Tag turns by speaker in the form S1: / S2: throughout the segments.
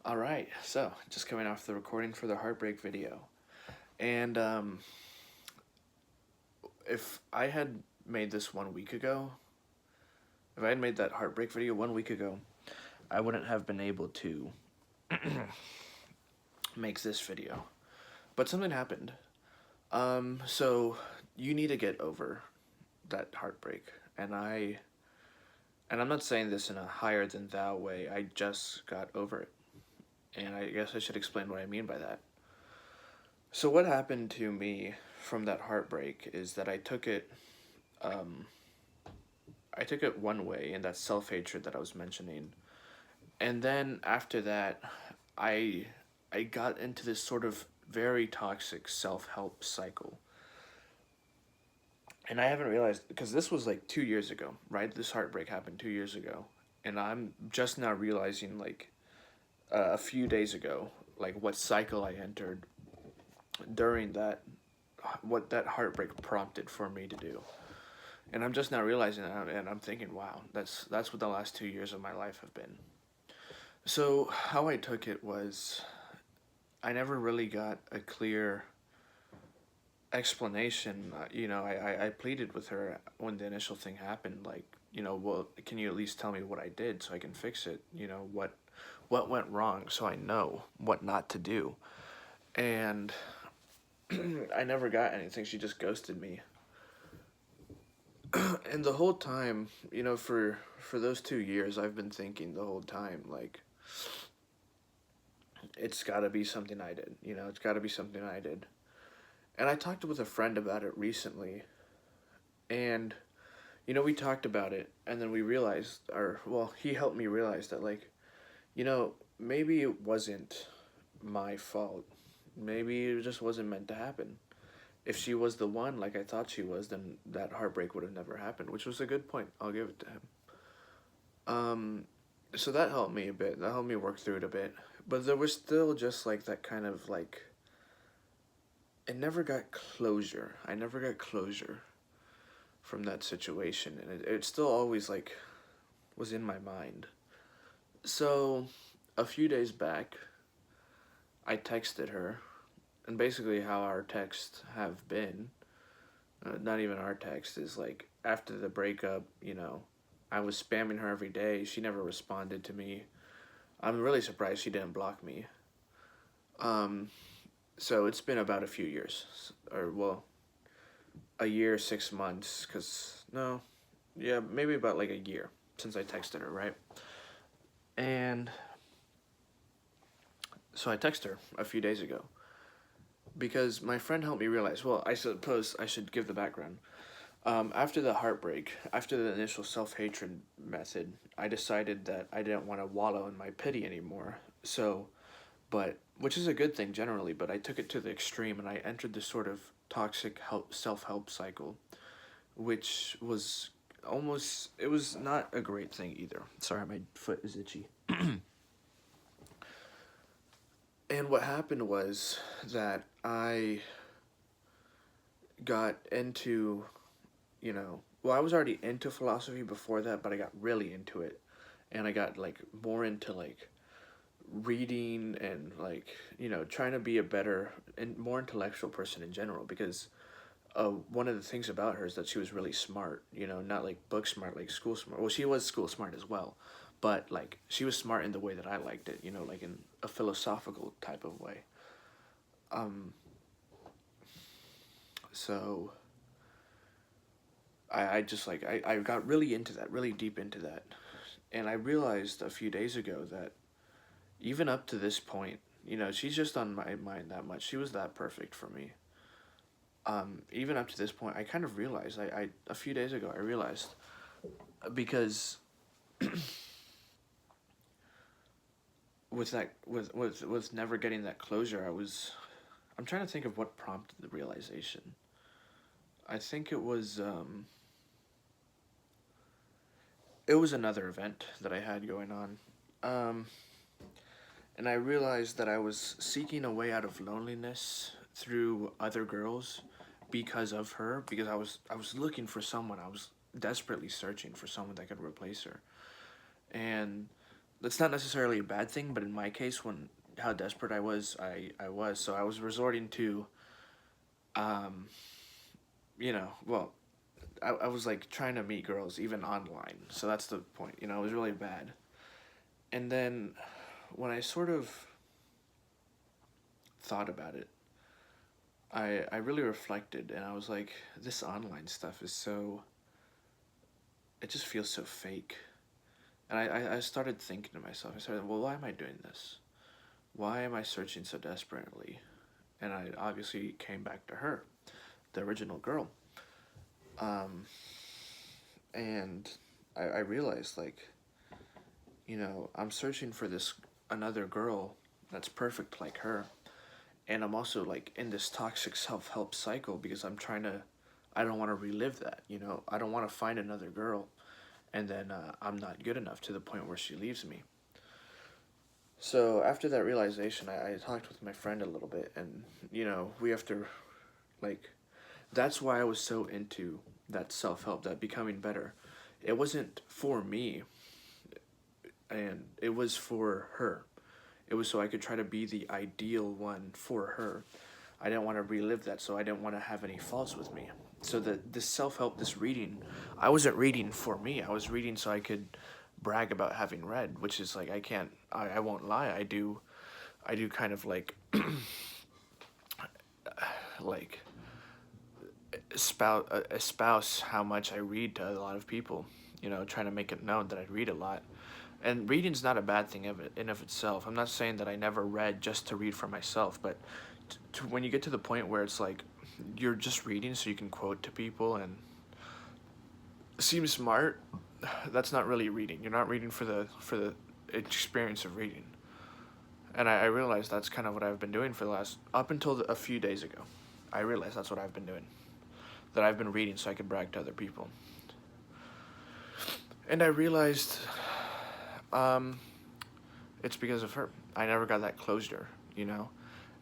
S1: All right, so just coming off the recording for the heartbreak video. And if I had made this 1 week ago, if I had made that heartbreak video 1 week ago, I wouldn't have been able to make this video. But something happened. So you need to get over that heartbreak. And I'm not saying this in a higher than thou way. I just got over it. And I guess I should explain what I mean by that. So what happened to me from that heartbreak is that um, I took it one way in that self hatred that I was mentioning, and then after that, I I got into this sort of very toxic self help cycle, and I haven't realized because this was like 2 years ago, right? This heartbreak happened 2 years ago, and I'm just now realizing like a few days ago, like what cycle I entered during that, what that heartbreak prompted for me to do. And I'm just now realizing that, and I'm thinking, wow, that's what the last 2 years of my life have been. So how I took it was, I never really got a clear explanation. I pleaded with her when the initial thing happened, like, well, can you at least tell me what I did so I can fix it? What went wrong so I know what not to do. And I never got anything. She just ghosted me. And the whole time, for those 2 years, I've been thinking the whole time, like, it's got to be something I did. It's got to be something I did. And I talked with a friend about it recently, and we talked about it, and then we realized, or well, he helped me realize that, like, maybe it wasn't my fault. Maybe it just wasn't meant to happen. If she was the one, like I thought she was, then that heartbreak would have never happened, which was a good point. I'll give it to him. Um, so that helped me a bit. That helped me work through it a bit. But there was still just like that kind of like, it never got closure. I never got closure from that situation, and it still always like was in my mind. So a few days back, I texted her, and basically how our texts have been, not even our text, is like after the breakup, I was spamming her every day. She never responded to me. I'm really surprised she didn't block me. Um, so it's been about a few years, or well, a year, 6 months, cause no, yeah, maybe about like a year since I texted her, right? And so I texted her a few days ago because my friend helped me realize. Well, I suppose I should give the background. After the heartbreak, after the initial self hatred method, I decided that I didn't want to wallow in my pity anymore. So, but which is a good thing generally, but I took it to the extreme and I entered this sort of toxic self help cycle, which was almost, it was not a great thing either. Sorry, my foot is itchy. And what happened was that I got into, well, I was already into philosophy before that, but I got really into it. And I got like more into like reading and like, trying to be a better and more intellectual person in general because one of the things about her is that she was really smart, not like book smart, like school smart. Well, she was school smart as well, but like she was smart in the way that I liked it, like in a philosophical type of way. Um, so I just like, I got really into that, really deep into that. And I realized a few days ago that even up to this point, she's just on my mind that much. She was that perfect for me. Even up to this point, I kind of realized, I a few days ago, I realized because with never getting that closure, I'm trying to think of what prompted the realization. I think it was another event that I had going on. Um, and I realized that I was seeking a way out of loneliness through other girls because of her, because I was looking for someone. I was desperately searching for someone that could replace her. And that's not necessarily a bad thing, but in my case, when how desperate I was. So I was resorting to, um, well, I was like trying to meet girls even online. So that's the point. It was really bad. And then when I sort of thought about it, I really reflected and I was like, this online stuff is so, it just feels so fake. And I started thinking to myself, I started, well, why am I doing this? Why am I searching so desperately? And I obviously came back to her, the original girl. Um, and I realized, like, I'm searching for this another girl that's perfect like her. And I'm also, like, in this toxic self help cycle because I don't want to relive that, I don't want to find another girl and then I'm not good enough to the point where she leaves me. So after that realization, I talked with my friend a little bit, and we have to, like, that's why I was so into that self help, that becoming better. It wasn't for me, and it was for her. It was so I could try to be the ideal one for her. I didn't want to relive that, so I didn't want to have any faults with me. So that this self help, this reading, I wasn't reading for me. I was reading so I could brag about having read, which is like I won't lie. I do kind of like espouse how much I read to a lot of people. Trying to make it known that I read a lot. And reading's not a bad thing in of itself. I'm not saying that I never read just to read for myself, but when you get to the point where it's like you're just reading so you can quote to people and seem smart, that's not really reading. You're not reading for the experience of reading. And I realized that's kind of what I've been doing for the last up until a few days ago. I realized that's what I've been doing. That I've been reading so I could brag to other people. And I realized um, it's because of her. I never got that closure.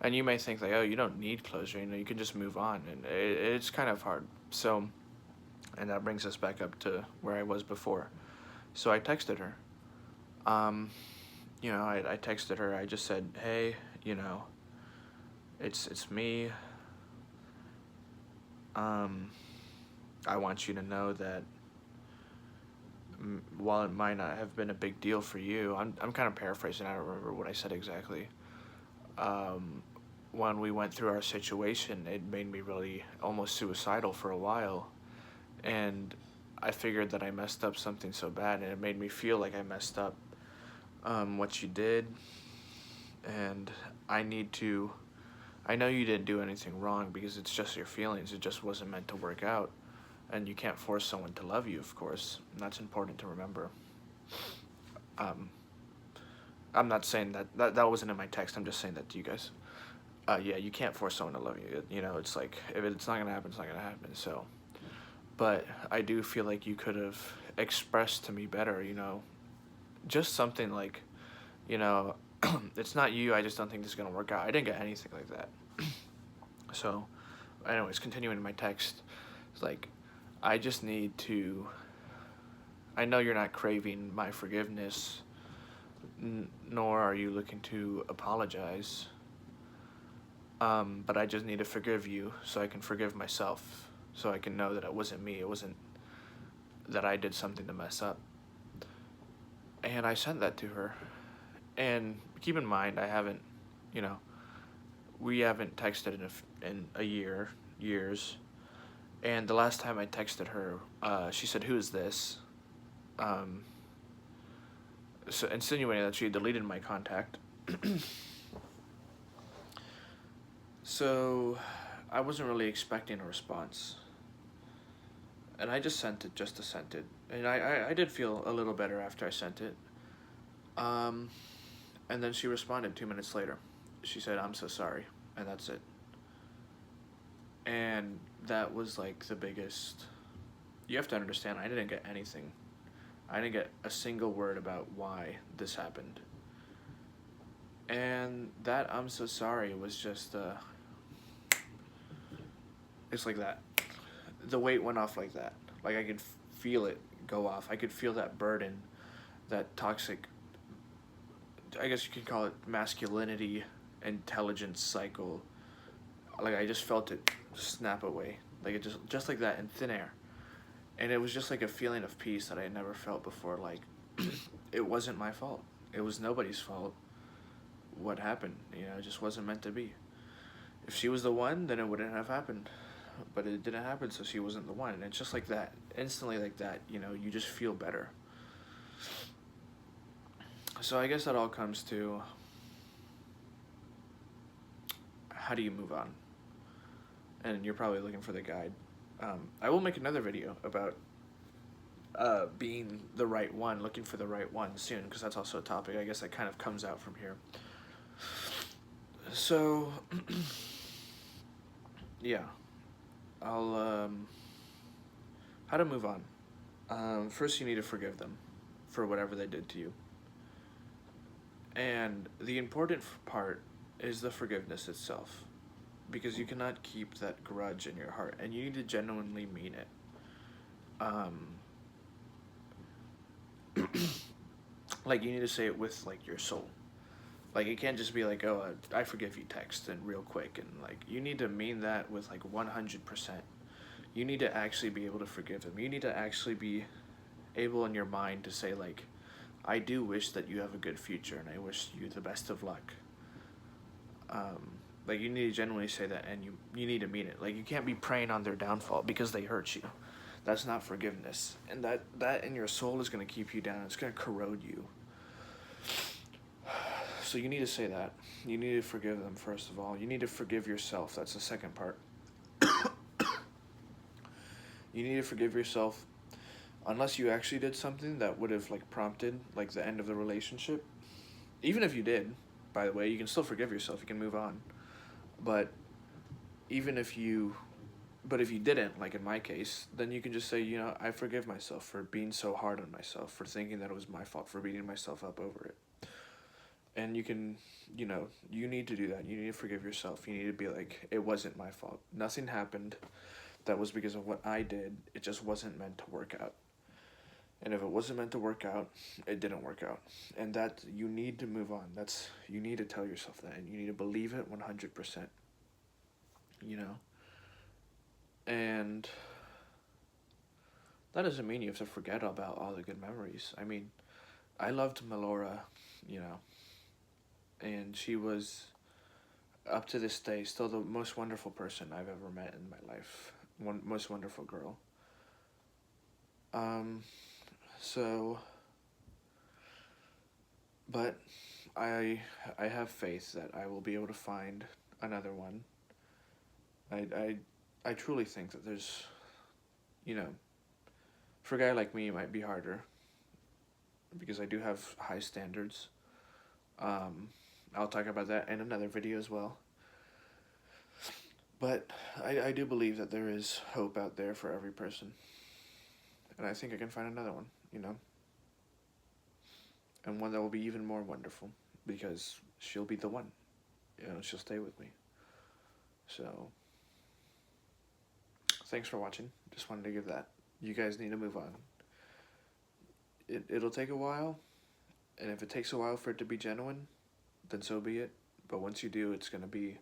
S1: And you may think like, oh, you don't need closure. You can just move on, and it's kind of hard. So, and that brings us back up to where I was before. So I texted her. Um, I texted her. I just said, hey, it's me. Um, I want you to know that while it might not have been a big deal for you, I'm kind of paraphrasing. I don't remember what I said exactly. Um, when we went through our situation, it made me really almost suicidal for a while, and I figured that I messed up something so bad, and it made me feel like I messed up what you did, and I need to. I know you didn't do anything wrong because it's just your feelings. It just wasn't meant to work out, and you can't force someone to love you, of course. And that's important to remember. Um, I'm not saying that wasn't in my text. I'm just saying that to you guys. Yeah, you can't force someone to love you. It's like if it's not gonna happen, it's not gonna happen. So, but I do feel like you could have expressed to me better. Just something like, you know, it's not you. I just don't think this is gonna work out. I didn't get anything like that. So, anyways, continuing my text, it's like, I just need to. I know you're not craving my forgiveness, nor are you looking to apologize. But I just need to forgive you so I can forgive myself, so I can know that it wasn't me. It wasn't that I did something to mess up. And I sent that to her. And keep in mind, you know, we haven't texted in a years. And the last time I texted her, she said, "Who is this?" Um, so insinuating that she had deleted my contact. So I wasn't really expecting a response. And I just sent it just to send it. And I did feel a little better after I sent it. Um, and then she responded 2 minutes later. She said, "I'm so sorry." And that's it. And that was like the biggest. You have to understand, I didn't get anything. I didn't get a single word about why this happened. And that "I'm so sorry" was just, it's like that. The weight went off like that. Like I could feel it go off. I could feel that burden, that toxic I guess you could call it masculinity intelligence cycle. Like I just felt it snap away, like it just like that in thin air, and it was just like a feeling of peace that I had never felt before. Like it wasn't my fault. It was nobody's fault. What happened? It just wasn't meant to be. If she was the one, then it wouldn't have happened. But it didn't happen, so she wasn't the one. And it's just like that, instantly like that. You just feel better. So I guess that all comes to, how do you move on? And you're probably looking for the guide. I will make another video about being the right one, looking for the right one soon, because that's also a topic, I guess, that kind of comes out from here. So, yeah, I'll, how to move on. First, you need to forgive them for whatever they did to you. And the important part is the forgiveness itself, because you cannot keep that grudge in your heart, and you need to genuinely mean it. Like, you need to say it with, like, your soul. Like, it can't just be like, oh, I forgive you text and real quick, and, like, you need to mean that with, like, 100%. You need to actually be able to forgive them. You need to actually be able in your mind to say, like, I do wish that you have a good future, and I wish you the best of luck. Like, you need to genuinely say that, and you need to mean it. Like, you can't be preying on their downfall because they hurt you. That's not forgiveness. And that in your soul is going to keep you down. It's going to corrode you. So you need to say that. You need to forgive them, first of all. You need to forgive yourself. That's the second part. You need to forgive yourself unless you actually did something that would have, like, prompted, like, the end of the relationship. Even if you did, by the way, you can still forgive yourself. You can move on. But if you didn't, like in my case, then you can just say, I forgive myself for being so hard on myself, for thinking that it was my fault, for beating myself up over it. And you can, you need to do that. You need to forgive yourself. You need to be like, it wasn't my fault. Nothing happened that was because of what I did. It just wasn't meant to work out. And if it wasn't meant to work out, it didn't work out. And that, you need to move on. You need to tell yourself that, and you need to believe it 100%. And that doesn't mean you have to forget about all the good memories. I mean, I loved Melora, and she was, up to this day, still the most wonderful person I've ever met in my life. Most wonderful girl. But I have faith that I will be able to find another one. I truly think that there's, for a guy like me, it might be harder, because I do have high standards. I'll talk about that in another video as well. But I do believe that there is hope out there for every person. And I think I can find another one, And one that will be even more wonderful, because she'll be the one. She'll stay with me. So, thanks for watching. Just wanted to give that. You guys need to move on. It'll take a while, and if it takes a while for it to be genuine, then so be it. But once you do, it's going to be,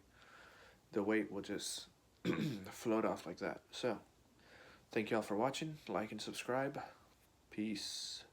S1: the weight will just float off like that. So, thank y'all for watching. Like and subscribe. Peace.